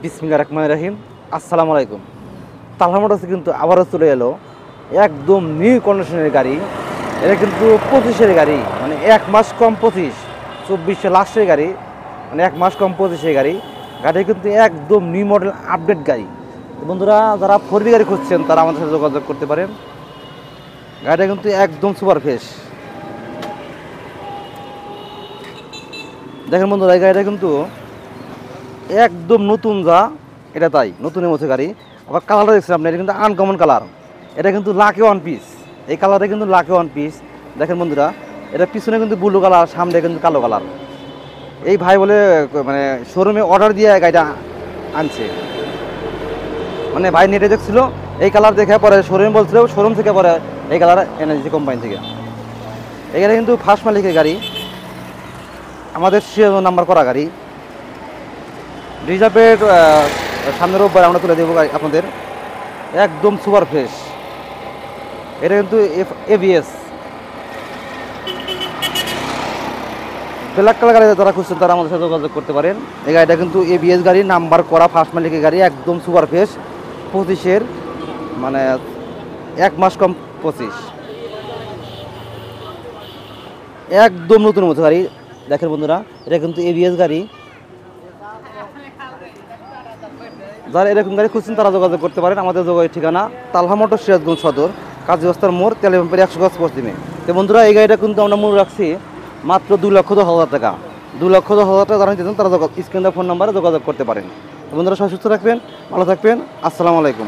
বিসমিল্লাহির রহমানির রহিম। আসসালামু আলাইকুম। তালহা মোটরসে কিন্তু আবারও চলে এলো একদম নিউ কন্ডিশনের গাড়ি। এটা কিন্তু 25-এর গাড়ি, মানে 1 মাস কম 25, 24-এ লাস্টের গাড়ি, মানে 1 মাস কম 25-এর গাড়ি। গাড়িটা কিন্তু একদম নিউ মডেল আপডেট গাড়ি। তো বন্ধুরা, যারা 4B গাড়ি খুঁজছেন তারা আমাদের সাথে যোগাযোগ করতে পারেন। গাড়িটা কিন্তু একদম সুপার ফ্রেশ। দেখেন বন্ধুরা, এই গাড়িটা কিন্তু একদম নতুন, যা এটা তাই নতুনের মধ্যে গাড়ি। আবার কালারটা দেখছেন আপনি, এটা কিন্তু আনকমন কালার। এটা কিন্তু লাখে ওয়ান পিস। এই কালারটা কিন্তু লাখে ওয়ান পিস। দেখেন বন্ধুরা, এটা পিছনে কিন্তু ব্লু কালার, সামনে কিন্তু কালো কালার। এই ভাই বলে মানে শোরুমে অর্ডার দিয়ে গাড়িটা আনছে, মানে ভাই নেটে দেখছিল এই কালার দেখে, পরে শোরুমে বলছিল, শোরুম থেকে পরে এই কালার এনে দিচ্ছে কোম্পানি থেকে। এই গাড়ি কিন্তু ফার্স্ট মালিকের গাড়ি, আমাদের নাম্বার করা গাড়ি। রিজার্ভের সামনের রোববার আমরা তুলে দেবো আপনাদের। একদম সুপার ফ্রেশ। এটা কিন্তু ABS ব্ল্যাক কালার গাড়ি যারা খুঁজছেন তারা আমাদের সাথে যোগাযোগ করতে পারেন। এই গাড়িটা কিন্তু ABS গাড়ি, নাম্বার করা, ফার্স্ট মালিকের গাড়ি, একদম সুপার ফ্রেশ। 25-এর, মানে 1 মাস কম 25, একদম নতুন মতো গাড়ি। দেখেন বন্ধুরা, এটা কিন্তু ABS গাড়ি। যারা এরকম গাড়ি খুঁজছেন তারা যোগাযোগ করতে পারেন। আমাদের যোগাযোগের ঠিকানা তালহা মোটর, সিরাজগঞ্জ সদর, কাজী রাস্তার মোড়, তেলেপাম্পের 100 গজ পশ্চিমে। তো বন্ধুরা, এই গাড়িটা কিন্তু আমরা মূল্য রাখছি মাত্র 2,10,000 টাকা। 2,10,000 টাকা যারা নিতে চান তারা স্ক্রিনে ফোন নাম্বারে যোগাযোগ করতে পারেন। তো বন্ধুরা, সবাই সুস্থ থাকবেন, ভালো থাকবেন। আসসালামু আলাইকুম।